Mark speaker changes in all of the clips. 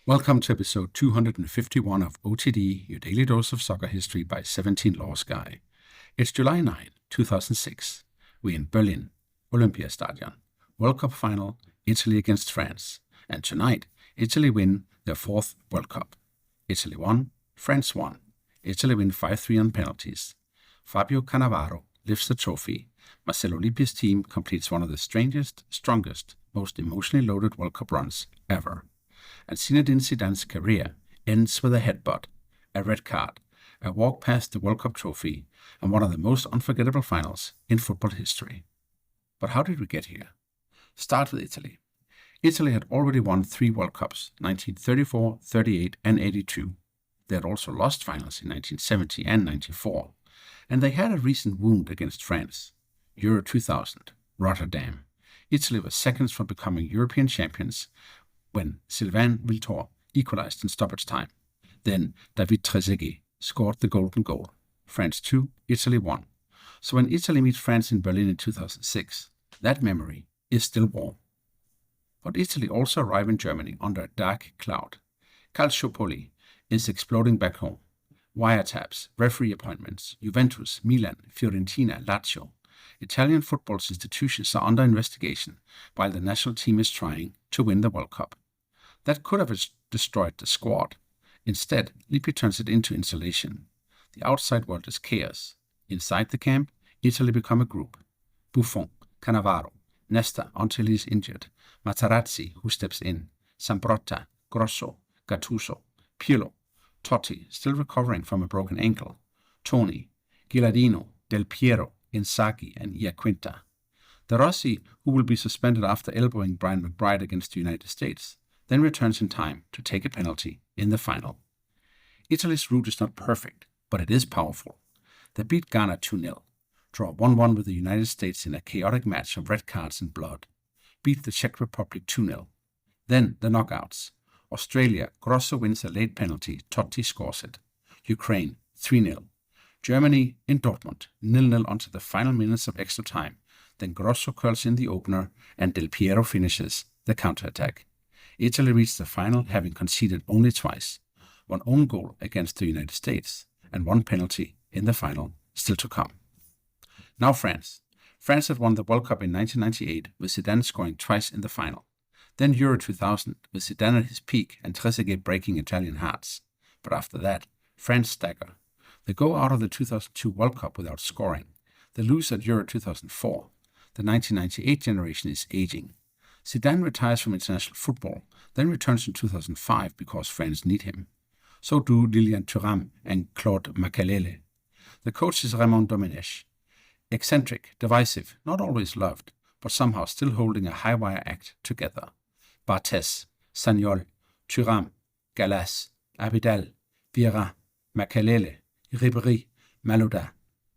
Speaker 1: Welcome to episode 251 of OTD, your daily dose of soccer history by 17 Laws Guy. It's July 9, 2006. We're in Berlin, Olympiastadion. World Cup final, Italy against France. And tonight, Italy win their fourth World Cup. Italy won, France won. Italy win 5-3 on penalties. Fabio Cannavaro lifts the trophy. Marcelo Lippi's team completes one of the strangest, strongest, most emotionally loaded World Cup runs ever. And Zinedine Zidane's career ends with a headbutt, a red card, a walk past the World Cup trophy, and one of the most unforgettable finals in football history. But how did we get here? Start with Italy. Italy had already won 3 World Cups, 1934, 38, and 82. They had also lost finals in 1970 and 94. And they had a recent wound against France. Euro 2000, Rotterdam. Italy was seconds from becoming European champions when Sylvain Wiltord equalized in stoppage time. Then David Trezeguet scored the golden goal. France 2, Italy 1. So when Italy meets France in Berlin in 2006, that memory is still warm. But Italy also arrive in Germany under a dark cloud. Calciopoli is exploding back home. Wiretaps, referee appointments, Juventus, Milan, Fiorentina, Lazio. Italian football's institutions are under investigation while the national team is trying to win the World Cup. That could have destroyed the squad. Instead, Lippi turns it into insulation. The outside world is chaos. Inside the camp, Italy become a group. Buffon, Cannavaro, Nesta until he's injured, Materazzi, who steps in, Zambrotta, Grosso, Gattuso, Pirlo, Totti, still recovering from a broken ankle, Toni, Gilardino, Del Piero, Inzaghi, and Iaquinta. De Rossi, who will be suspended after elbowing Brian McBride against the United States, then returns in time to take a penalty in the final. Italy's route is not perfect, but it is powerful. They beat Ghana 2-0, draw 1-1 with the United States in a chaotic match of red cards and blood, beat the Czech Republic 2-0. Then the knockouts. Australia, Grosso wins a late penalty, Totti scores it. Ukraine, 3-0. Germany in Dortmund, 0-0 until the final minutes of extra time. Then Grosso curls in the opener and Del Piero finishes the counterattack. Italy reached the final having conceded only twice, 1 own goal against the United States and 1 penalty in the final still to come. Now France. France had won the World Cup in 1998 with Zidane scoring twice in the final. Then Euro 2000 with Zidane at his peak and Trezeguet breaking Italian hearts. But after that, France stagger. They go out of the 2002 World Cup without scoring. They lose at Euro 2004. The 1998 generation is aging. Zidane retires from international football, then returns in 2005 because France need him. So do Lilian Thuram and Claude Makélélé. The coach is Raymond Domenech. Eccentric, divisive, not always loved, but somehow still holding a high-wire act together. Barthez, Sagnol, Thuram, Gallas, Abidal, Vieira, Makélélé, Ribéry, Malouda,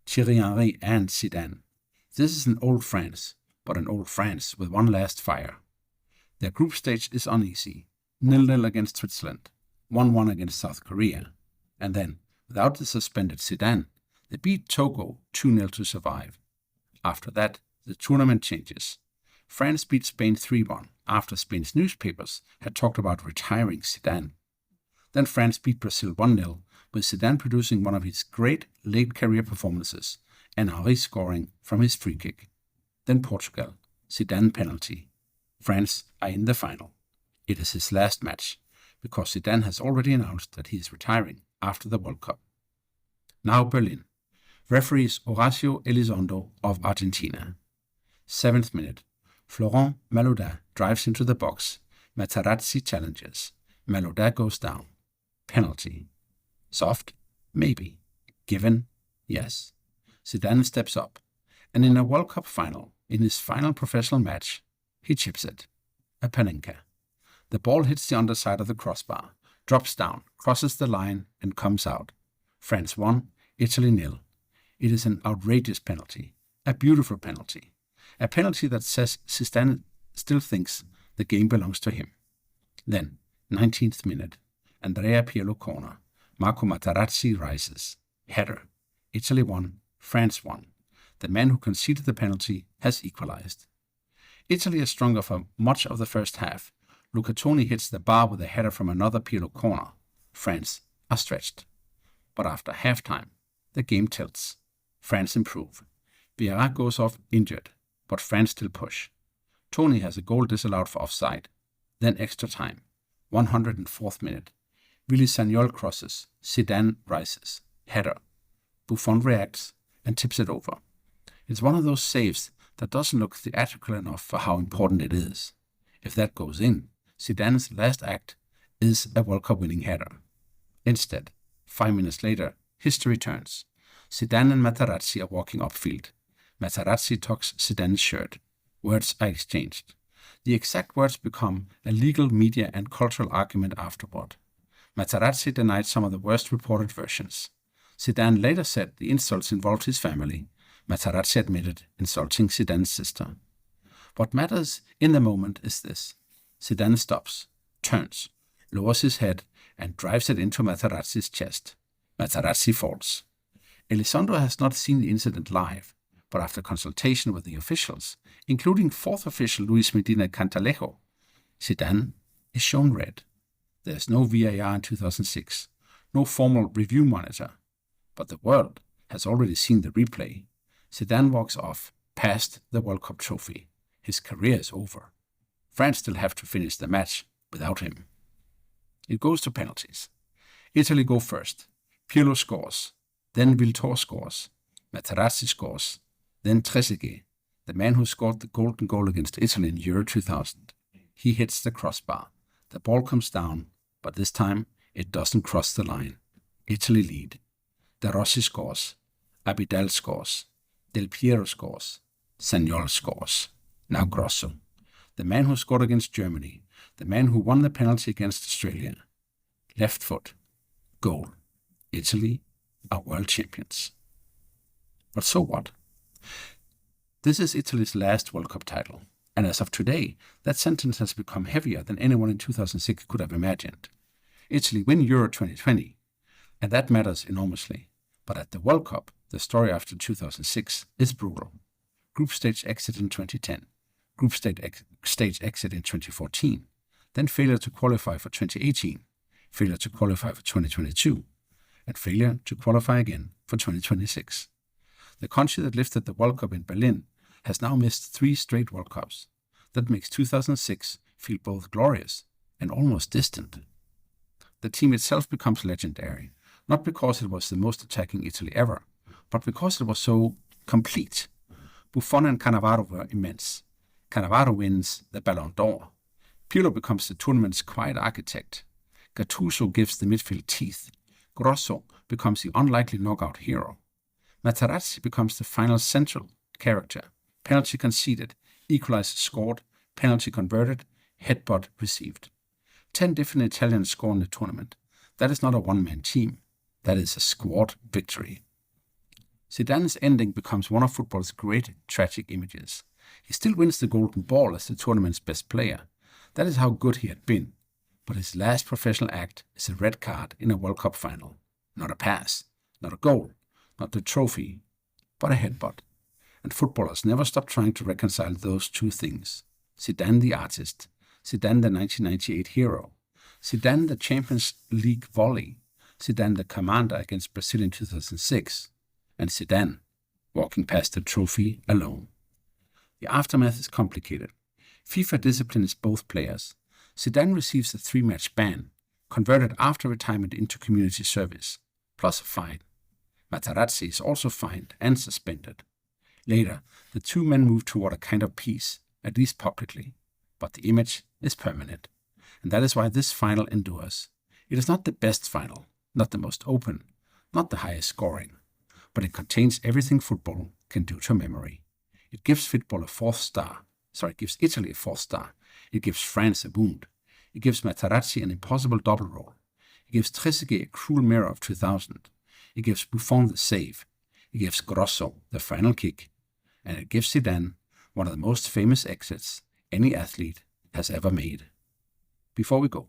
Speaker 1: Thierry Henry, and Zidane. This is an old France, but an old France with one last fire. Their group stage is uneasy. 0-0 against Switzerland, 1-1 against South Korea. And then, without the suspended Zidane, they beat Togo 2-0 to survive. After that, the tournament changes. France beat Spain 3-1 after Spain's newspapers had talked about retiring Zidane. Then France beat Brazil 1-0, with Zidane producing one of his great late career performances and Henry scoring from his free kick. Then Portugal, Zidane penalty. France are in the final. It is his last match, because Zidane has already announced that he is retiring after the World Cup. Now Berlin. Referee is Horacio Elizondo of Argentina. 7th minute. Florent Malouda drives into the box. Materazzi challenges. Malouda goes down. Penalty. Soft? Maybe. Given? Yes. Zidane steps up. And in a World Cup final, in his final professional match, he chips it. A Panenka. The ball hits the underside of the crossbar, drops down, crosses the line, and comes out. France 1, Italy 0. It is an outrageous penalty, a beautiful penalty, a penalty that says Zidane still thinks the game belongs to him. Then, 19th minute, Andrea Pirlo corner, Marco Materazzi rises, header, Italy 1, France 1. The man who conceded the penalty has equalized. Italy is stronger for much of the first half, Luca Toni hits the bar with a header from another Pirlo corner. France are stretched. But after halftime, the game tilts. France improve. Vieira goes off injured, but France still push. Toni has a goal disallowed for offside. Then extra time. 104th minute. Willy Sagnol crosses. Zidane rises. Header. Buffon reacts and tips it over. It's one of those saves that doesn't look theatrical enough for how important it is. If that goes in, Zidane's last act is a World Cup winning header. Instead, 5 minutes later, history turns. Zidane and Materazzi are walking upfield. Materazzi tugs Zidane's shirt. Words are exchanged. The exact words become a legal, media and cultural argument afterward. Materazzi denied some of the worst reported versions. Zidane later said the insults involved his family. Materazzi admitted insulting Zidane's sister. What matters in the moment is this. Zidane stops, turns, lowers his head and drives it into Materazzi's chest. Materazzi falls. Elizondo has not seen the incident live, but after consultation with the officials, including fourth official Luis Medina Cantalejo, Zidane is shown red. There is no VAR in 2006, no formal review monitor, but the world has already seen the replay. Zidane walks off, past the World Cup trophy. His career is over. France still have to finish the match without him. It goes to penalties. Italy go first. Pirlo scores. Then Viltor scores. Materazzi scores. Then Trezeguet, the man who scored the golden goal against Italy in Euro 2000. He hits the crossbar. The ball comes down, but this time it doesn't cross the line. Italy lead. De Rossi scores. Abidal scores. Del Piero scores. Sagnol scores. Now Grosso, the man who scored against Germany, the man who won the penalty against Australia. Left foot. Goal. Italy are world champions. But so what? This is Italy's last World Cup title, and as of today, that sentence has become heavier than anyone in 2006 could have imagined. Italy win Euro 2020, and that matters enormously. But at the World Cup, the story after 2006 is brutal. Group stage exit in 2010, group stage exit in 2014, then failure to qualify for 2018, failure to qualify for 2022, and failure to qualify again for 2026. The country that lifted the World Cup in Berlin has now missed 3 straight World Cups. That makes 2006 feel both glorious and almost distant. The team itself becomes legendary, not because it was the most attacking Italy ever, but because it was so complete. Buffon and Cannavaro were immense. Cannavaro wins the Ballon d'Or. Pirlo becomes the tournament's quiet architect. Gattuso gives the midfield teeth. Grosso becomes the unlikely knockout hero. Materazzi becomes the final central character. Penalty conceded, equalizer scored, penalty converted, headbutt received. 10 different Italians score in the tournament. That is not a one-man team. That is a squad victory. Zidane's ending becomes one of football's great tragic images. He still wins the Golden Ball as the tournament's best player. That is how good he had been. But his last professional act is a red card in a World Cup final. Not a pass, not a goal, not the trophy, but a headbutt. And footballers never stop trying to reconcile those two things. Zidane the artist, Zidane the 1998 hero, Zidane the Champions League volley, Zidane the commander against Brazil in 2006, and Zidane walking past the trophy alone. The aftermath is complicated. FIFA disciplines both players. Zidane receives a 3-match ban, converted after retirement into community service, plus a fine. Materazzi is also fined and suspended. Later, the two men move toward a kind of peace, at least publicly, but the image is permanent. And that is why this final endures. It is not the best final, not the most open, not the highest scoring, but it contains everything football can do to memory. It gives football a 4th star. It gives Italy a 4th star. It gives France a wound. It gives Materazzi an impossible double role. It gives Trezeguet a cruel mirror of 2000. It gives Buffon the save. It gives Grosso the final kick. And it gives Zidane one of the most famous exits any athlete has ever made. Before we go,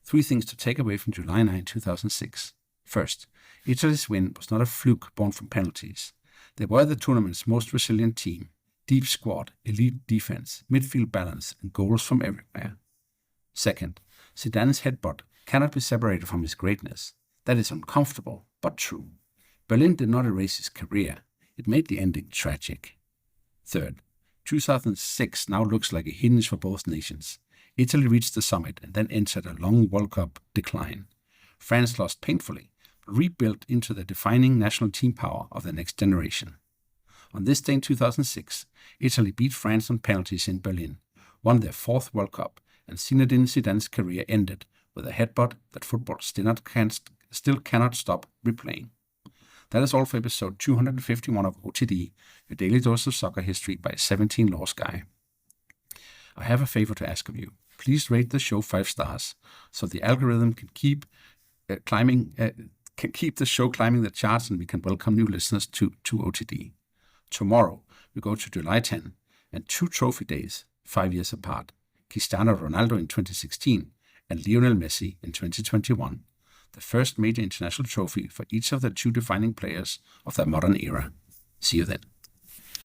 Speaker 1: 3 things to take away from July 9, 2006. First, Italy's win was not a fluke born from penalties. They were the tournament's most resilient team, deep squad, elite defense, midfield balance, and goals from everywhere. Second, Zidane's headbutt cannot be separated from his greatness. That is uncomfortable, but true. Berlin did not erase his career. It made the ending tragic. Third, 2006 now looks like a hinge for both nations. Italy reached the summit and then entered a long World Cup decline. France lost painfully, but rebuilt into the defining national team power of the next generation. On this day in 2006, Italy beat France on penalties in Berlin, won their fourth World Cup, and Zinedine Zidane's career ended with a headbutt that football still cannot stop replaying. That is all for episode 251 of OTD, your daily dose of soccer history by 17 Lost Guy. I have a favor to ask of you. Please rate the show 5 stars so the algorithm can keep the show climbing the charts and we can welcome new listeners to OTD. Tomorrow we go to July 10 and 2 trophy days, 5 years apart. Cristiano Ronaldo in 2016 and Lionel Messi in 2021. The first major international trophy for each of the 2 defining players of the modern era. See you then.